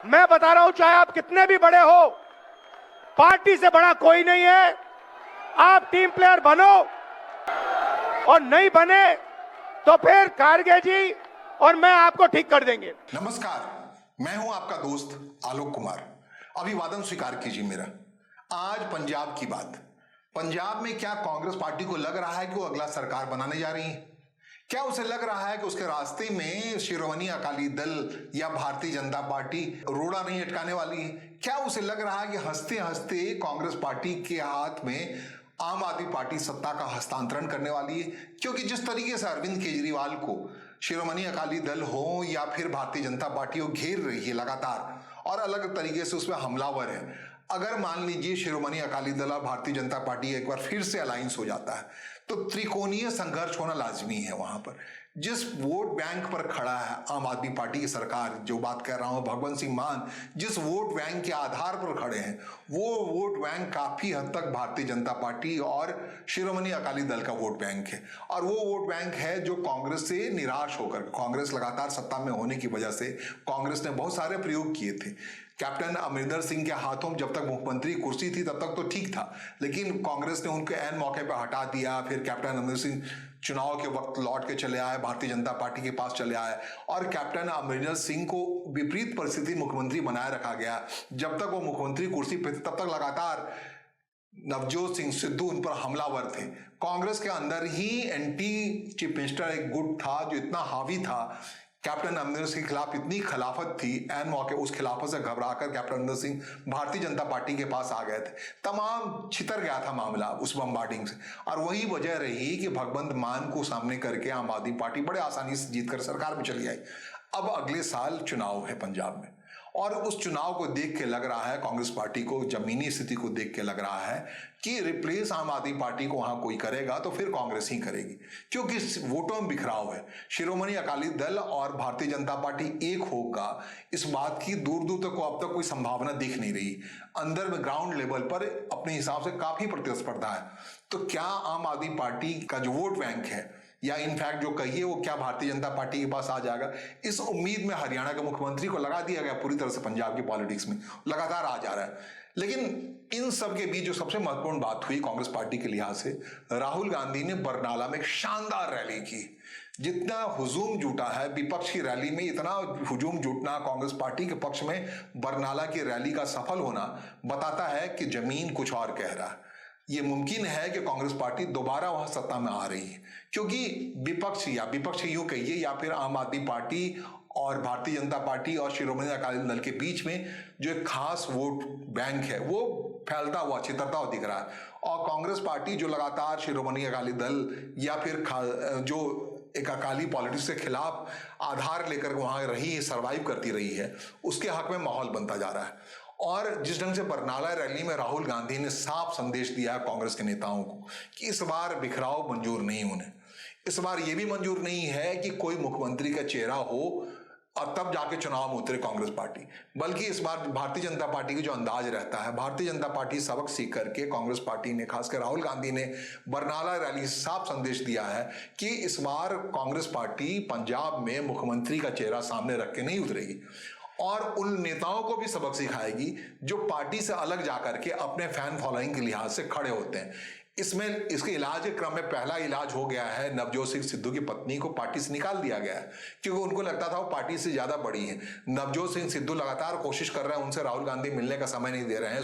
मैं बता रहा हूं, चाहे आप कितने भी बड़े हो, पार्टी से बड़ा कोई नहीं है। आप टीम प्लेयर बनो, और नहीं बने तो फिर खारगे जी और मैं आपको ठीक कर देंगे। नमस्कार, मैं हूं आपका दोस्त आलोक कुमार। अभिवादन स्वीकार कीजिए मेरा। आज पंजाब की बात। पंजाब में क्या कांग्रेस पार्टी को लग रहा है कि वो अगला सरकार बनाने जा रही है? क्या उसे लग रहा है कि उसके रास्ते में शिरोमणि अकाली दल या भारतीय जनता पार्टी रोड़ा नहीं अटकाने वाली है? क्या उसे लग रहा है कि हंसते हंसते कांग्रेस पार्टी के हाथ में आम आदमी पार्टी सत्ता का हस्तांतरण करने वाली है? क्योंकि जिस तरीके से अरविंद केजरीवाल को शिरोमणि अकाली दल हो या फिर भारतीय जनता पार्टी को घेर रही है लगातार और अलग तरीके से उसमें हमलावर है, अगर मान लीजिए शिरोमणि अकाली दल और भारतीय जनता पार्टी एक बार फिर से अलायंस हो जाता है तो त्रिकोणीय संघर्ष होना लाजमी है। वहां पर जिस वोट बैंक पर खड़ा है आम आदमी पार्टी की सरकार, जो बात कर रहा हूं भगवंत सिंह मान, जिस वोट बैंक के आधार पर खड़े हैं, वो वोट बैंक काफी हद तक भारतीय जनता पार्टी और शिरोमणि अकाली दल का वोट बैंक है। और वो वोट बैंक है जो कांग्रेस से निराश होकर, कांग्रेस लगातार सत्ता में होने की वजह से कांग्रेस ने बहुत सारे प्रयोग किए थे। कैप्टन अमरिंदर सिंह के हाथों जब तक मुख्यमंत्री कुर्सी थी तब तक तो ठीक था, लेकिन कांग्रेस ने उनको ऐन मौके पर हटा दिया। फिर कैप्टन अमरिंदर सिंह चुनाव के वक्त लौट के चले आए, भारतीय जनता पार्टी के पास चले आए और कैप्टन अमरिंदर सिंह को विपरीत परिस्थिति मुख्यमंत्री बनाए रखा गया। जब तक वो मुख्यमंत्री कुर्सी पे थे तब तक लगातार नवजोत सिंह सिद्धू उन पर हमलावर थे। कांग्रेस के अंदर ही एंटी चीफ मिनिस्टर एक गुट था जो इतना हावी था, कैप्टन अमरिंदर सिंह के खिलाफ इतनी खिलाफत थी, एन मौके उस खिलाफत से घबराकर कैप्टन अमरिंदर सिंह भारतीय जनता पार्टी के पास आ गए थे। तमाम छितर गया था मामला उस बम्बार्डिंग से, और वही वजह रही कि भगवंत मान को सामने करके आम आदमी पार्टी बड़े आसानी से जीतकर सरकार में चली आई। अब अगले साल चुनाव है पंजाब में, और उस चुनाव को देख के लग रहा है कांग्रेस पार्टी को, जमीनी स्थिति को देख के लग रहा है कि रिप्लेस आम आदमी पार्टी को वहां कोई करेगा तो फिर कांग्रेस ही करेगी, क्योंकि वोटों में बिखराव है। शिरोमणि अकाली दल और भारतीय जनता पार्टी एक होगा, इस बात की दूर दूर तक अब तक कोई संभावना दिख नहीं रही। अंदर में ग्राउंड लेवल पर अपने हिसाब से काफी प्रतिस्पर्धा है। तो क्या आम आदमी पार्टी का जो वोट बैंक है, या इनफैक्ट जो कहिए वो क्या भारतीय जनता पार्टी के पास आ जाएगा, इस उम्मीद में हरियाणा के मुख्यमंत्री को लगा दिया गया पूरी तरह से पंजाब की पॉलिटिक्स में लगातार आ जा रहा है। लेकिन इन सब के बीच जो सबसे महत्वपूर्ण बात हुई कांग्रेस पार्टी के लिहाज से, राहुल गांधी ने बरनाला में एक शानदार रैली की। जितना हुजूम जुटा है विपक्ष की रैली में, इतना हुजूम जुटना कांग्रेस पार्टी के पक्ष में बरनाला की रैली का सफल होना बताता है कि जमीन कुछ और कह रहा है। ये मुमकिन है कि कांग्रेस पार्टी दोबारा वहां सत्ता में आ रही है, क्योंकि विपक्ष यूं कहिए या फिर आम आदमी पार्टी और भारतीय जनता पार्टी और शिरोमणि अकाली दल के बीच में जो एक खास वोट बैंक है वो फैलता हुआ, छितरता हुआ दिख रहा है। और कांग्रेस पार्टी जो लगातार शिरोमणि अकाली दल या फिर जो एक अकाली पॉलिटिक्स के खिलाफ आधार लेकर वहां रही है, सर्वाइव करती रही है, उसके हक में माहौल बनता जा रहा है। और जिस ढंग से बरनाला रैली में राहुल गांधी ने साफ संदेश दिया है कांग्रेस के नेताओं को कि इस बार बिखराव मंजूर नहीं उन्हें, इस बार यह भी मंजूर नहीं है कि कोई मुख्यमंत्री का चेहरा हो और तब जाके चुनाव में उतरे कांग्रेस पार्टी, बल्कि इस बार भारतीय जनता पार्टी की जो अंदाज रहता है, भारतीय जनता पार्टी सबक सीख करके कांग्रेस पार्टी ने, खासकर राहुल गांधी ने बरनाला रैली से साफ संदेश दिया है कि इस बार कांग्रेस पार्टी पंजाब में मुख्यमंत्री का चेहरा सामने रख के नहीं उतरेगी, और उन नेताओं को भी सबक सिखाएगी जो पार्टी से अलग जाकर के अपने फैन फॉलोइंग के लिहाज से खड़े होते हैं। इसके इलाज के क्रम में पहला इलाज हो गया है, नवजोत सिंह सिद्धू की पत्नी को पार्टी से निकाल दिया गया है, क्योंकि उनको लगता था वो पार्टी से ज्यादा बड़ी है। नवजोत सिंह सिद्धू लगातार कोशिश कर रहे हैं, उनसे राहुल गांधी मिलने का समय नहीं दे रहे हैं,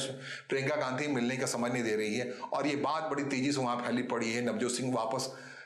प्रियंका गांधी मिलने का समय नहीं दे रही है, और ये बात बड़ी तेजी से वहां फैली पड़ी है। नवजोत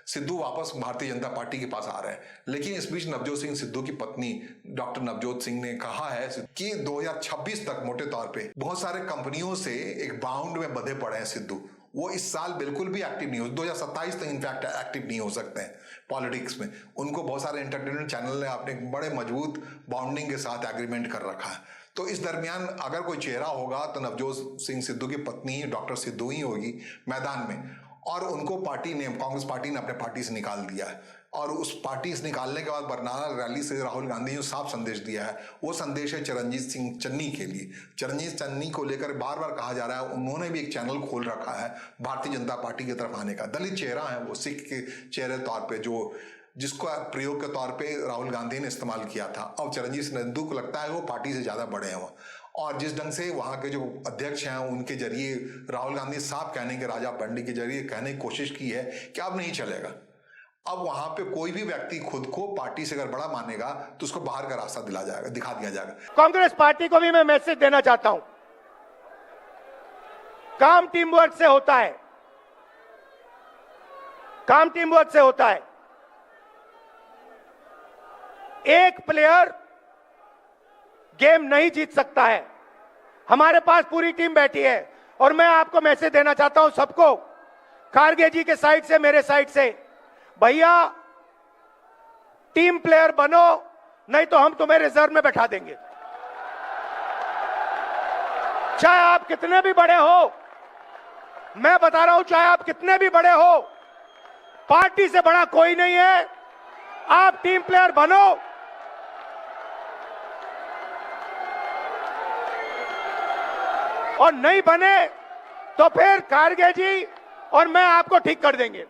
सिद्धू वापस भारतीय जनता पार्टी के पास आ रहे हैं। लेकिन इस बीच नवजोत सिंह सिद्धू की पत्नी डॉक्टर नवजोत सिंह ने कहा है कि 2026 तक मोटे तौर पे बहुत सारे कंपनियों से एक बाउंड में बंधे पड़े हैं सिद्धू, वो इस साल बिल्कुल भी एक्टिव नहीं हो, 2027 तक इनफैक्ट एक्टिव नहीं हो सकते हैं पॉलिटिक्स में। उनको बहुत सारे एंटरटेनमेंट चैनल ने अपने बड़े मजबूत बाउंडिंग के साथ एग्रीमेंट कर रखा है। तो इस दरमियान अगर कोई चेहरा होगा तो नवजोत सिंह सिद्धू की पत्नी डॉक्टर सिद्धू ही होगी मैदान में, और उनको कांग्रेस पार्टी ने अपने पार्टी से निकाल दिया है। और उस पार्टी से निकालने के बाद बरनाला रैली से राहुल गांधी ने साफ संदेश दिया है, वो संदेश है चरणजीत सिंह चन्नी के लिए। चरणजीत चन्नी को लेकर बार बार कहा जा रहा है, उन्होंने भी एक चैनल खोल रखा है भारतीय जनता पार्टी की तरफ आने का। दलित चेहरा है वो, सिख के चेहरे तौर पे जो जिसको प्रयोग के तौर पे राहुल गांधी ने इस्तेमाल किया था। अब चिरंजीव सिंधु को लगता है वो पार्टी से ज्यादा बड़े हैं वो, और जिस ढंग से वहां के जो अध्यक्ष हैं उनके जरिए राहुल गांधी साफ कहने के राजा बंडी के जरिए कहने की कोशिश की है कि अब नहीं चलेगा। अब वहां पे कोई भी व्यक्ति खुद को पार्टी से अगर बड़ा मानेगा तो उसको बाहर का रास्ता दिखा दिया जाएगा। कांग्रेस पार्टी को भी मैं मैसेज देना चाहता हूं, काम टीम वर्क से होता है, काम टीम वर्क से होता है। एक प्लेयर गेम नहीं जीत सकता है। हमारे पास पूरी टीम बैठी है और मैं आपको मैसेज देना चाहता हूं सबको, खारगे जी के साइड से, मेरे साइड से, भैया टीम प्लेयर बनो, नहीं तो हम तुम्हें रिजर्व में बैठा देंगे। चाहे आप कितने भी बड़े हो, मैं बता रहा हूं, चाहे आप कितने भी बड़े हो, पार्टी से बड़ा कोई नहीं है। आप टीम प्लेयर बनो, और नहीं बने तो फिर खारगे जी और मैं आपको ठीक कर देंगे।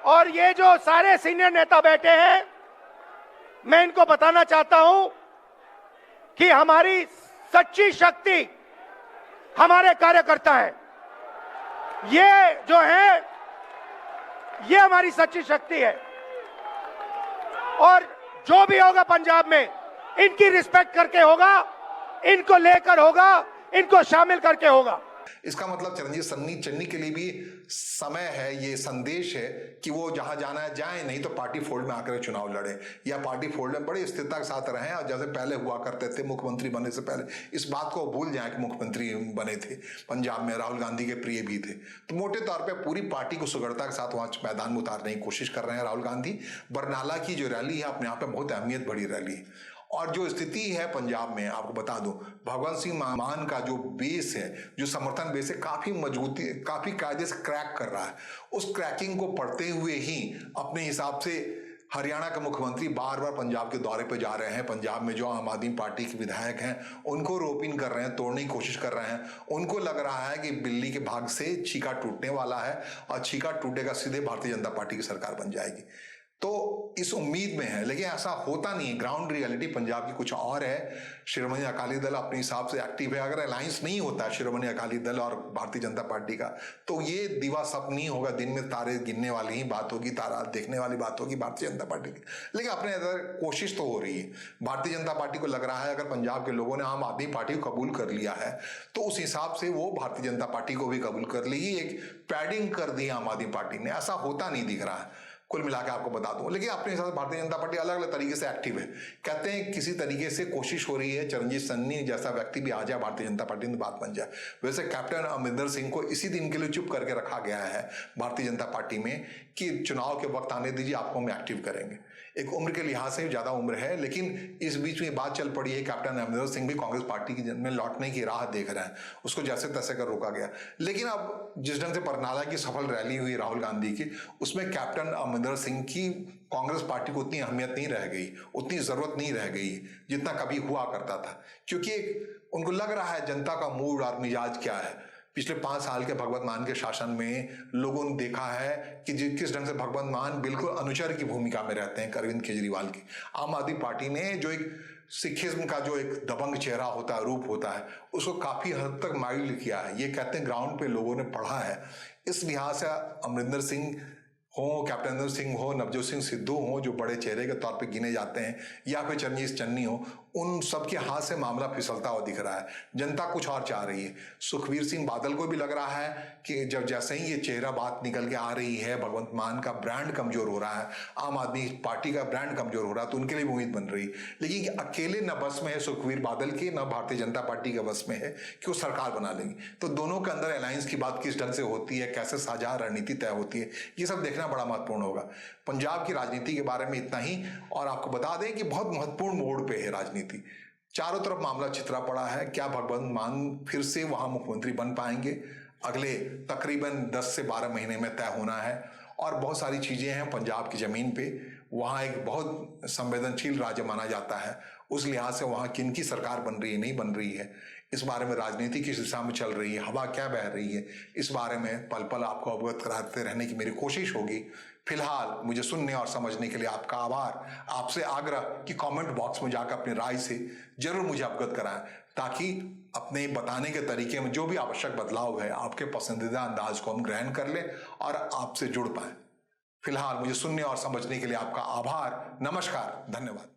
और ये जो सारे सीनियर नेता बैठे हैं, मैं इनको बताना चाहता हूं कि हमारी सच्ची शक्ति हमारे कार्यकर्ता हैं। ये जो है, ये हमारी सच्ची शक्ति है, और जो भी होगा पंजाब में इनकी रिस्पेक्ट करके होगा, इनको लेकर होगा, इनको शामिल करके होगा। इसका मतलब चिरंजीव चन्नी के लिए भी समय है, ये संदेश है कि वो जहां जाना है जाए, नहीं तो पार्टी फोल्ड में आकर चुनाव लड़े, या पार्टी फोल्ड में बड़ी स्थिरता के साथ रहें, और जैसे पहले हुआ करते थे मुख्यमंत्री बनने से पहले इस बात को भूल जाएं कि मुख्यमंत्री बने थे पंजाब में, राहुल गांधी के प्रिय भी थे। तो मोटे तौर पर पूरी पार्टी को सुगढ़ता के साथ वहां मैदान में उतारने की कोशिश कर रहे हैं राहुल गांधी। बरनाला की जो रैली है अपने आप में बहुत अहमियत बड़ी रैली है। और जो स्थिति है पंजाब में, आपको बता दूं, भगवंत सिंह मान का जो बेस है, जो समर्थन बेस है, काफी मजबूती, काफी कायदे से क्रैक कर रहा है। उस क्रैकिंग को पढ़ते हुए ही अपने हिसाब से हरियाणा के मुख्यमंत्री बार बार पंजाब के दौरे पर जा रहे हैं। पंजाब में जो आम आदमी पार्टी के विधायक हैं उनको रोपिन कर रहे हैं, तोड़ने की कोशिश कर रहे हैं। उनको लग रहा है कि बिल्ली के भाग से छीका टूटने वाला है, और छीका टूटेगा सीधे भारतीय जनता पार्टी की सरकार बन जाएगी। तो इस उम्मीद में है, लेकिन ऐसा होता नहीं है। ग्राउंड रियलिटी पंजाब की कुछ और है। शिरोमणि अकाली दल अपने हिसाब से एक्टिव है। अगर अलायंस नहीं होता है शिरोमणि अकाली दल और भारतीय जनता पार्टी का, तो ये दिवा सप नहीं होगा, दिन में तारे गिनने वाली ही बात होगी, तारा देखने वाली बात होगी भारतीय जनता पार्टी की। लेकिन अपने अंदर कोशिश तो हो रही है। भारतीय जनता पार्टी को लग रहा है अगर पंजाब के लोगों ने आम आदमी पार्टी को कबूल कर लिया है तो उस हिसाब से वो भारतीय जनता पार्टी को भी कबूल कर लेगी। एक पैडिंग कर दी आम आदमी पार्टी ने, ऐसा होता नहीं दिख रहा है कुल मिला के आपको बता दूं। लेकिन अपने हिसाब से भारतीय जनता पार्टी अलग अलग तरीके से एक्टिव है। कहते हैं किसी तरीके से कोशिश हो रही है चिरंजीव चन्नी जैसा व्यक्ति भी आ जाए भारतीय जनता पार्टी में, बात बन जाए। वैसे कैप्टन अमरिंदर सिंह को इसी दिन के लिए चुप करके रखा गया है भारतीय जनता पार्टी में कि चुनाव के वक्त आने दीजिए, आपको हम एक्टिव करेंगे। एक उम्र के लिहाज से ज्यादा उम्र है, लेकिन इस बीच में बात चल पड़ी है कैप्टन अमरिंदर सिंह भी कांग्रेस पार्टी में लौटने की राह देख रहे हैं। उसको जैसे तैसे कर रोका गया। लेकिन अब जिस ढंग से बरनाला की सफल रैली हुई राहुल गांधी की, उसमें कैप्टन अमरिंदर सिंह की कांग्रेस पार्टी को उतनी अहमियत नहीं रह गई, उतनी जरूरत नहीं रह गई जितना कभी हुआ करता था। क्योंकि उनको लग रहा है जनता का मूड और मिजाज क्या है। पिछले 5 साल के भगवंत मान के शासन में लोगों ने देखा है कि किस ढंग से भगवंत मान बिल्कुल अनुचर की भूमिका में रहते हैं अरविंद केजरीवाल की। आम आदमी पार्टी ने जो एक सिखिज्म का जो एक दबंग चेहरा होता है, रूप होता है, उसको काफी हद तक माइल्ड किया है। ये कहते हैं ग्राउंड पे लोगों ने पढ़ा है। इस लिहाज से अमरिंदर सिंह हो, कैप्टन अमरिंदर सिंह हो, नवजोत सिंह सिद्धू हो, जो बड़े चेहरे के तौर पे गिने जाते हैं, या फिर चिरंजीव चन्नी हो, उन सबके हाथ से मामला फिसलता हुआ दिख रहा है। जनता कुछ और चाह रही है। सुखबीर सिंह बादल को भी लग रहा है कि जब जैसे ही ये चेहरा बात निकल के आ रही है, भगवंत मान का ब्रांड कमजोर हो रहा है, आम आदमी पार्टी का ब्रांड कमजोर हो रहा है, तो उनके लिए भी उम्मीद बन रही। लेकिन अकेले न बस में है सुखबीर बादल की, न भारतीय जनता पार्टी के बस में है कि वो सरकार बना लेंगे। तो दोनों के अंदर अलायंस की बात किस ढंग से होती है, कैसे साझा रणनीति तय होती है, ये सब देखना बड़ा महत्वपूर्ण होगा। पंजाब की राजनीति के बारे में इतना ही, और आपको बता दें कि बहुत महत्वपूर्ण मोड़ पे है राजनीति। चारों तरफ मामला छितरा पड़ा है। क्या भगवंत मान फिर से वहां मुख्यमंत्री बन पाएंगे? अगले तकरीबन 10 से 12 महीने में तय होना है। और बहुत सारी चीजें हैं पंजाब की जमीन पे। वहां एक बहुत संवेदनशील राज्य माना जाता है, उस लिहाज से वहां किन की सरकार बन रही है, नहीं बन रही है, इस बारे में राजनीति किस दिशा में चल रही है, हवा क्या बह रही है, इस बारे में पल पल आपको अवगत कराते रहने की मेरी कोशिश होगी। फिलहाल मुझे सुनने और समझने के लिए आपका आभार। आपसे आग्रह कि कमेंट बॉक्स में जाकर अपनी राय से जरूर मुझे अवगत कराएं, ताकि अपने बताने के तरीके में जो भी आवश्यक बदलाव है आपके पसंदीदा अंदाज को हम ग्रहण कर लें और आपसे जुड़ पाएं। फिलहाल मुझे सुनने और समझने के लिए आपका आभार। नमस्कार, धन्यवाद।